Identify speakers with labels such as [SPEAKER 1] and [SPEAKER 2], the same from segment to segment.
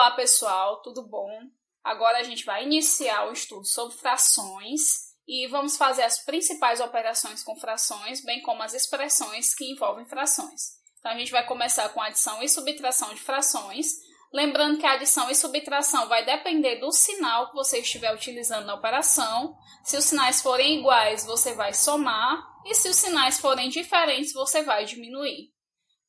[SPEAKER 1] Olá pessoal, tudo bom? Agora a gente vai iniciar o estudo sobre frações e vamos fazer as principais operações com frações, bem como as expressões que envolvem frações. Então a gente vai começar com adição e subtração de frações, lembrando que a adição e subtração vai depender do sinal que você estiver utilizando na operação. Se os sinais forem iguais, você vai somar, e se os sinais forem diferentes, você vai diminuir.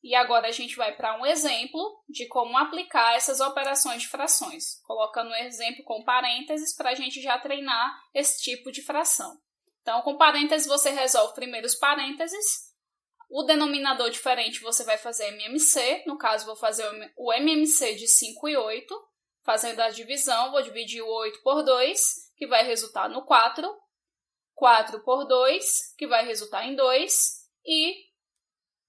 [SPEAKER 1] E agora a gente vai para um exemplo de como aplicar essas operações de frações, colocando um exemplo com parênteses para a gente já treinar esse tipo de fração. Então, com parênteses você resolve primeiro os parênteses, o denominador diferente você vai fazer MMC, no caso vou fazer o MMC de 5 e 8, fazendo a divisão, vou dividir o 8 por 2, que vai resultar no 4, 4 por 2, que vai resultar em 2, e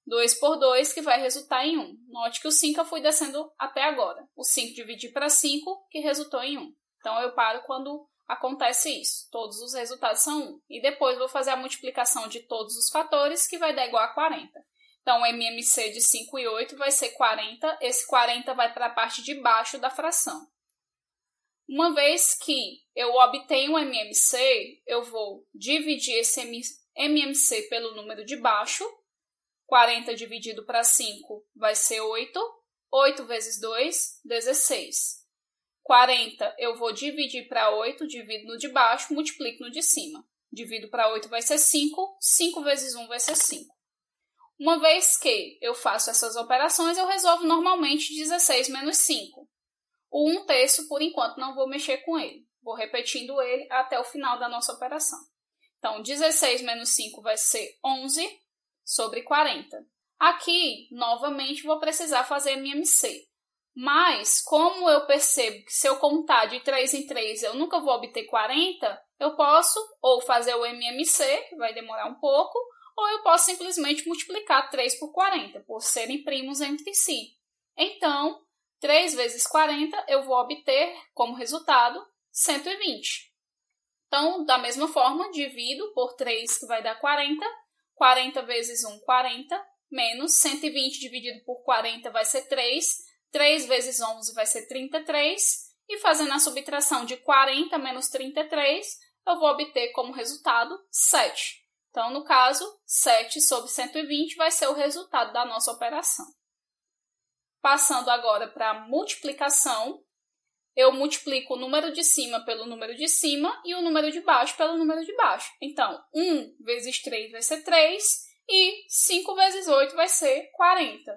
[SPEAKER 1] 2 por 2, que vai resultar em 1. Note que o 5 eu fui descendo até agora. O 5 dividir para 5, que resultou em 1. Então, eu paro quando acontece isso. Todos os resultados são 1. E depois vou fazer a multiplicação de todos os fatores, que vai dar igual a 40. Então, o MMC de 5 e 8 vai ser 40. Esse 40 vai para a parte de baixo da fração. Uma vez que eu obtenho o MMC, eu vou dividir esse MMC pelo número de baixo. 40 dividido para 5 vai ser 8. 8 vezes 2, 16. 40 eu vou dividir para 8, divido no de baixo, multiplico no de cima. Divido para 8 vai ser 5. 5 vezes 1 vai ser 5. Uma vez que eu faço essas operações, eu resolvo normalmente 16 menos 5. O 1/3, por enquanto, não vou mexer com ele. Vou repetindo ele até o final da nossa operação. Então, 16 menos 5 vai ser 11. Sobre 40. Aqui, novamente, vou precisar fazer MMC. Mas, como eu percebo que se eu contar de 3 em 3 eu nunca vou obter 40, eu posso ou fazer o MMC, que vai demorar um pouco, ou eu posso simplesmente multiplicar 3 por 40, por serem primos entre si. Então, 3 vezes 40 eu vou obter, como resultado, 120. Então, da mesma forma, divido por 3, que vai dar 40. 40 vezes 1, 40, menos 120 dividido por 40 vai ser 3. 3 vezes 11 vai ser 33. E fazendo a subtração de 40 menos 33, eu vou obter como resultado 7. Então, no caso, 7 sobre 120 vai ser o resultado da nossa operação. Passando agora para a multiplicação, eu multiplico o número de cima pelo número de cima e o número de baixo pelo número de baixo. Então, 1 vezes 3 vai ser 3 e 5 vezes 8 vai ser 40.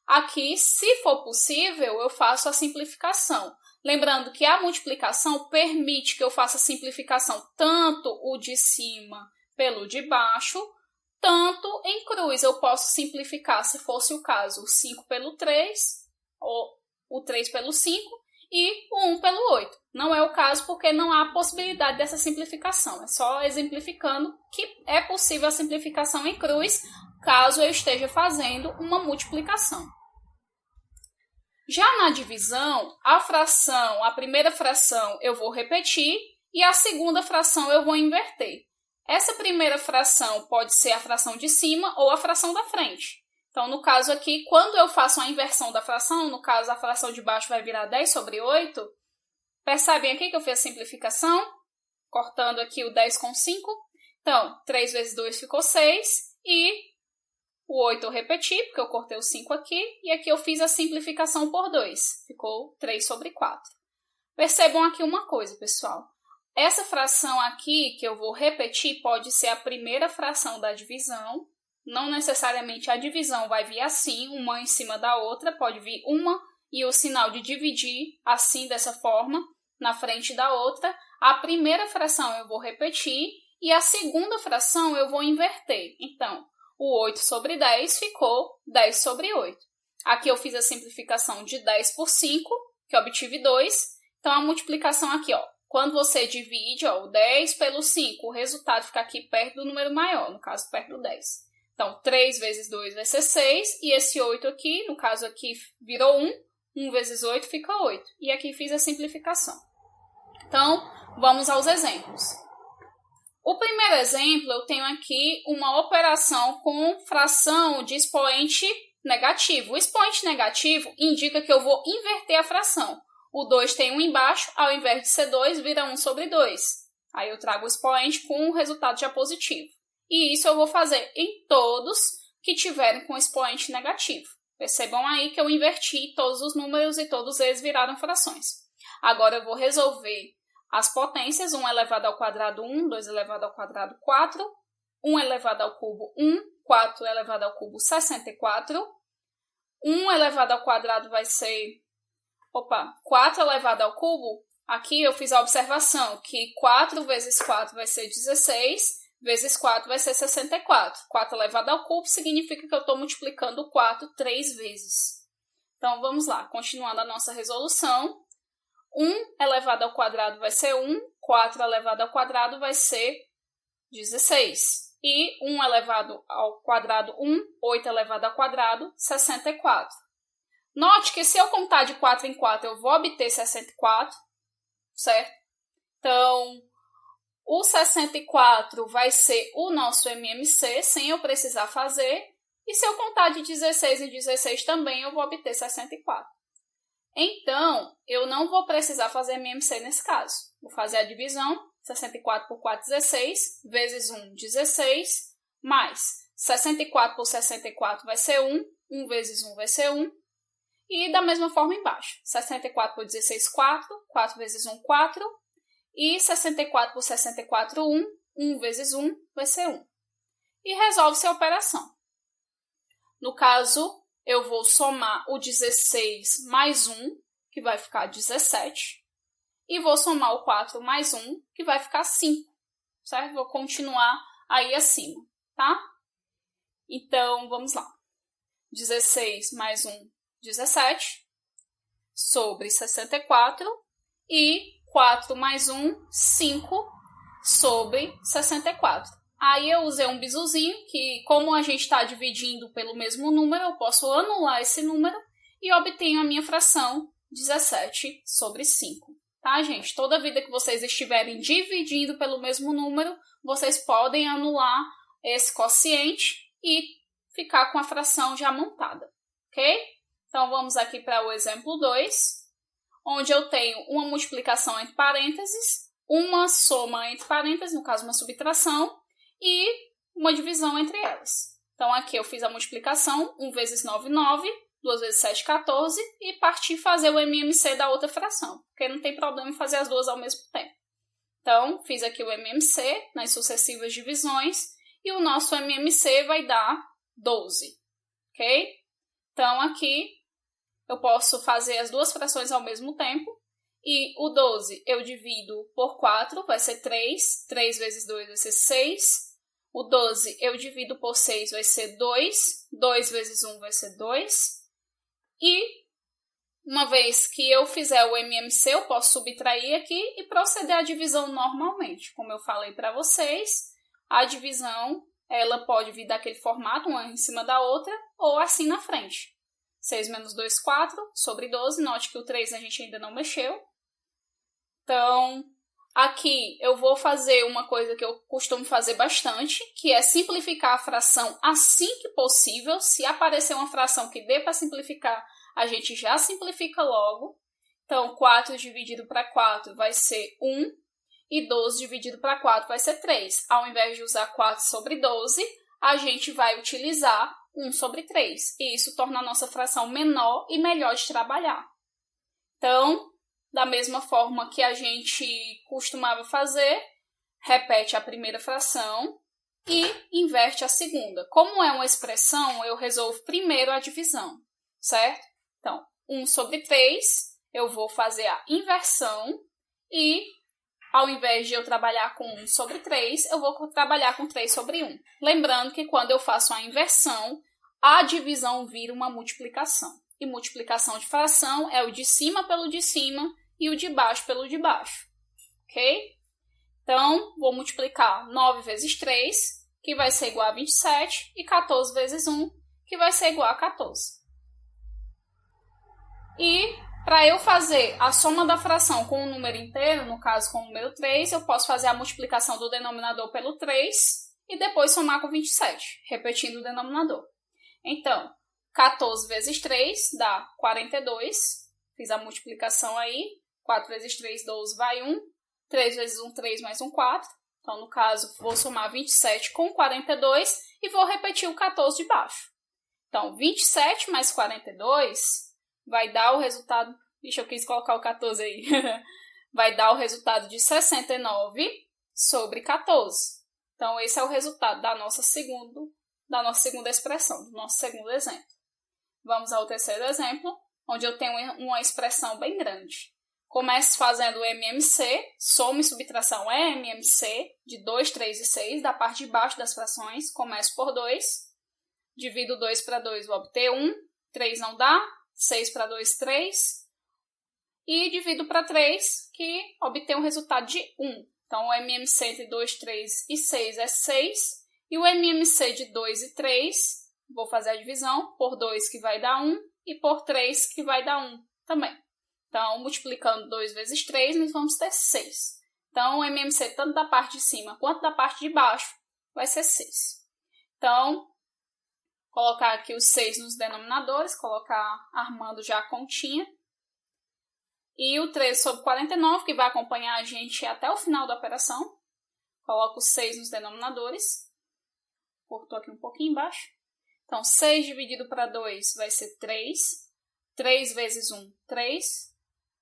[SPEAKER 1] Aqui, se for possível, eu faço a simplificação. Lembrando que a multiplicação permite que eu faça a simplificação tanto o de cima pelo de baixo, tanto em cruz. Eu posso simplificar, se fosse o caso, o 5 pelo 3, ou o 3 pelo 5, e o 1 pelo 8. Não é o caso porque não há possibilidade dessa simplificação. É só exemplificando que é possível a simplificação em cruz, caso eu esteja fazendo uma multiplicação. Já na divisão, a primeira fração eu vou repetir e a segunda fração eu vou inverter. Essa primeira fração pode ser a fração de cima ou a fração da frente. Então, no caso aqui, quando eu faço a inversão da fração, no caso a fração de baixo vai virar 10 sobre 8, percebem aqui que eu fiz a simplificação, cortando aqui o 10 com 5. Então, 3 vezes 2 ficou 6, e o 8 eu repeti, porque eu cortei o 5 aqui, e aqui eu fiz a simplificação por 2, ficou 3 sobre 4. Percebam aqui uma coisa, pessoal. Essa fração aqui, que eu vou repetir, pode ser a primeira fração da divisão. Não necessariamente a divisão vai vir assim, uma em cima da outra, pode vir uma e o sinal de dividir assim, dessa forma, na frente da outra. A primeira fração eu vou repetir e a segunda fração eu vou inverter. Então, o 8 sobre 10 ficou 10 sobre 8. Aqui eu fiz a simplificação de 10 por 5, que eu obtive 2. Então, a multiplicação aqui, ó, quando você divide o 10 pelo 5, o resultado fica aqui perto do número maior, no caso, perto do 10. Então, 3 vezes 2 vai ser 6, e esse 8 aqui, no caso aqui, virou 1. 1 vezes 8 fica 8. E aqui fiz a simplificação. Então, vamos aos exemplos. O primeiro exemplo, eu tenho aqui uma operação com fração de expoente negativo. O expoente negativo indica que eu vou inverter a fração. O 2 tem 1 embaixo, ao invés de ser 2, vira 1 sobre 2. Aí eu trago o expoente com o resultado já positivo. E isso eu vou fazer em todos que tiverem com expoente negativo. Percebam aí que eu inverti todos os números e todos eles viraram frações. Agora eu vou resolver as potências, 1 elevado ao quadrado 1, 2 elevado ao quadrado 4, 1 elevado ao cubo 1, 4 elevado ao cubo 64, 1 elevado ao quadrado vai ser... 4 elevado ao cubo, aqui eu fiz a observação que 4 vezes 4 vai ser 16, vezes 4 vai ser 64. 4 elevado ao cubo significa que eu estou multiplicando o 4 3 vezes. Então, vamos lá, continuando a nossa resolução. 1 elevado ao quadrado vai ser 1, 4 elevado ao quadrado vai ser 16. E 1 elevado ao quadrado 1, 8 elevado ao quadrado, 64. Note que se eu contar de 4 em 4, eu vou obter 64, certo? Então, o 64 vai ser o nosso MMC, sem eu precisar fazer. E se eu contar de 16 em 16 também, eu vou obter 64. Então, eu não vou precisar fazer MMC nesse caso. Vou fazer a divisão, 64 por 4, 16, vezes 1, 16, mais 64 por 64 vai ser 1, 1 vezes 1 vai ser 1, e da mesma forma embaixo, 64 por 16, 4, 4 vezes 1, 4, e 64 por 64, 1, 1 vezes 1 vai ser 1. E resolve-se a operação. No caso, eu vou somar o 16 mais 1, que vai ficar 17, e vou somar o 4 mais 1, que vai ficar 5, certo? Vou continuar aí acima, tá? Então, vamos lá. 16 mais 1, 17, sobre 64, e 4 mais 1, 5, sobre 64. Aí eu usei um bisuzinho, que como a gente está dividindo pelo mesmo número, eu posso anular esse número e obtenho a minha fração 17 sobre 5. Tá, gente? Toda vida que vocês estiverem dividindo pelo mesmo número, vocês podem anular esse quociente e ficar com a fração já montada, ok? Então, vamos aqui para o exemplo 2, onde eu tenho uma multiplicação entre parênteses, uma soma entre parênteses, no caso uma subtração, e uma divisão entre elas. Então, aqui eu fiz a multiplicação, 1 vezes 9, 9, 2 vezes 7, 14, e parti fazer o MMC da outra fração, porque não tem problema em fazer as duas ao mesmo tempo. Então, fiz aqui o MMC nas sucessivas divisões, e o nosso MMC vai dar 12, ok? Então, aqui eu posso fazer as duas frações ao mesmo tempo, e o 12 eu divido por 4, vai ser 3, 3 vezes 2 vai ser 6, o 12 eu divido por 6, vai ser 2, 2 vezes 1 vai ser 2, e uma vez que eu fizer o MMC, eu posso subtrair aqui e proceder à divisão normalmente. Como eu falei para vocês, a divisão ela pode vir daquele formato, uma em cima da outra, ou assim na frente. 6 menos 2, 4, sobre 12. Note que o 3 a gente ainda não mexeu. Então, aqui eu vou fazer uma coisa que eu costumo fazer bastante, que é simplificar a fração assim que possível. Se aparecer uma fração que dê para simplificar, a gente já simplifica logo. Então, 4 dividido para 4 vai ser 1, e 12 dividido para 4 vai ser 3. Ao invés de usar 4 sobre 12, a gente vai utilizar 1 sobre 3. E isso torna a nossa fração menor e melhor de trabalhar. Então, da mesma forma que a gente costumava fazer, repete a primeira fração e inverte a segunda. Como é uma expressão, eu resolvo primeiro a divisão, certo? Então, 1 sobre 3, eu vou fazer a inversão e, ao invés de eu trabalhar com 1 sobre 3, eu vou trabalhar com 3 sobre 1. Lembrando que quando eu faço a inversão, a divisão vira uma multiplicação. E multiplicação de fração é o de cima pelo de cima e o de baixo pelo de baixo. Ok? Então, vou multiplicar 9 vezes 3, que vai ser igual a 27, e 14 vezes 1, que vai ser igual a 14. E, para eu fazer a soma da fração com o número inteiro, no caso com o número 3, eu posso fazer a multiplicação do denominador pelo 3 e depois somar com 27, repetindo o denominador. Então, 14 vezes 3 dá 42, Fiz a multiplicação aí. 4 vezes 3, 12, vai 1. 3 vezes 1, 3, mais 1, 4. Então, no caso, vou somar 27 com 42 e vou repetir o 14 de baixo. Então, 27 mais 42 vai dar o resultado... Ixi, eu quis colocar o 14 aí. Vai dar o resultado de 69 sobre 14. Então, esse é o resultado da nossa segunda expressão, do nosso segundo exemplo. Vamos ao terceiro exemplo, onde eu tenho uma expressão bem grande. Começo fazendo o MMC, soma e subtração é MMC, de 2, 3 e 6, da parte de baixo das frações. Começo por 2, divido 2 para 2, vou obter 1, 3 não dá, 6 para 2, 3, e divido para 3, que obtém um resultado de 1. Então, o MMC entre 2, 3 e 6 é 6, e o MMC de 2 e 3, vou fazer a divisão, por 2 que vai dar 1, e por 3 que vai dar 1 também. Então, multiplicando 2 vezes 3, nós vamos ter 6. Então, o MMC tanto da parte de cima quanto da parte de baixo vai ser 6. Então, colocar aqui os 6 nos denominadores, colocar armando já a continha. E o 13 sobre 49, que vai acompanhar a gente até o final da operação. Coloco o 6 nos denominadores. Cortou aqui um pouquinho embaixo. Então, 6 dividido para 2 vai ser 3. 3 vezes 1, 3.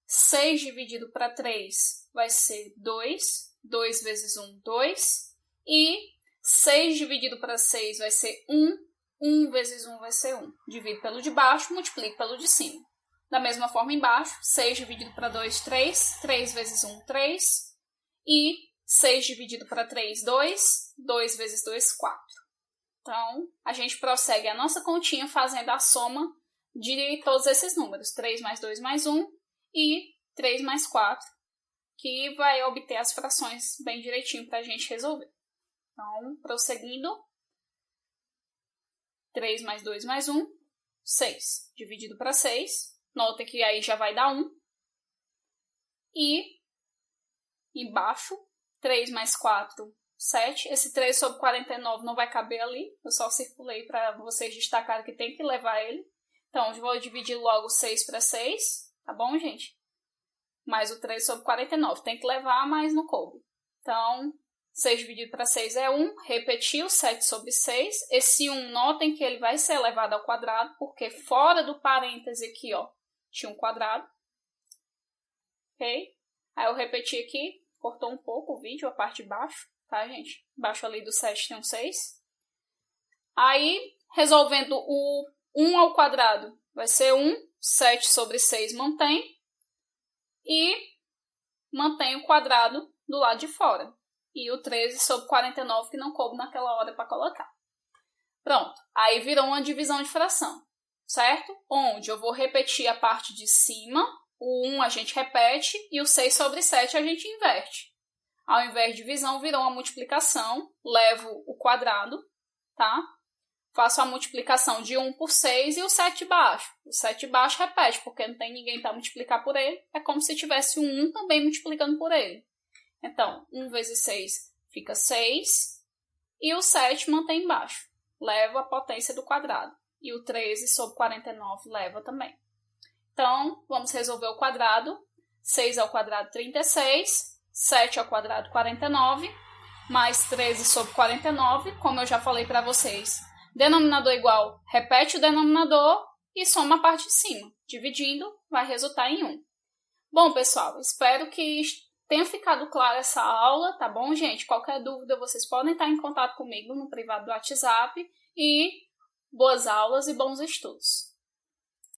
[SPEAKER 1] 6 dividido para 3 vai ser 2. 2 vezes 1, 2. E 6 dividido para 6 vai ser 1. 1 vezes 1 vai ser 1. Divido pelo de baixo, multiplico pelo de cima. Da mesma forma embaixo, 6 dividido para 2, 3. 3 vezes 1, 3. E 6 dividido para 3, 2. 2 vezes 2, 4. Então, a gente prossegue a nossa continha fazendo a soma de todos esses números. 3 mais 2 mais 1 e 3 mais 4, que vai obter as frações bem direitinho para a gente resolver. Então, prosseguindo. 3 mais 2 mais 1, 6. Dividido para 6. Nota que aí já vai dar 1. E embaixo, 3 mais 4, 7. Esse 3 sobre 49 não vai caber ali. Eu só circulei para vocês destacarem que tem que levar ele. Então, eu vou dividir logo 6 para 6. Tá bom, gente? Mais o 3 sobre 49. Tem que levar, mas não coube. Então, 6 dividido para 6 é 1. Repetiu, 7 sobre 6. Esse 1, notem que ele vai ser elevado ao quadrado, porque fora do parêntese aqui, ó, tinha um quadrado. Ok? Aí eu repeti aqui, cortou um pouco o vídeo, a parte de baixo, tá, gente? Embaixo ali do 7 tem um 6. Aí, resolvendo o 1 ao quadrado, vai ser 1. 7 sobre 6 mantém. E mantém o quadrado do lado de fora. E o 13 sobre 49 que não coube naquela hora para colocar. Pronto. Aí virou uma divisão de fração. Certo? Onde eu vou repetir a parte de cima, o 1 a gente repete e o 6 sobre 7 a gente inverte. Ao invés de divisão, virou uma multiplicação, levo o quadrado, tá? Faço a multiplicação de 1 por 6 e o 7 de baixo. O 7 de baixo repete, porque não tem ninguém para multiplicar por ele. É como se tivesse um 1 também multiplicando por ele. Então, 1 vezes 6 fica 6 e o 7 mantém embaixo. Leva a potência do quadrado. E o 13 sobre 49 leva também. Então, vamos resolver o quadrado. 6 ao quadrado, 36. 7 ao quadrado, 49. Mais 13 sobre 49. Como eu já falei para vocês, denominador igual, repete o denominador e soma a parte de cima. Dividindo, vai resultar em 1. Bom, pessoal, espero que tenha ficado clara essa aula, tá bom, gente? Qualquer dúvida, vocês podem estar em contato comigo no privado do WhatsApp. E boas aulas e bons estudos!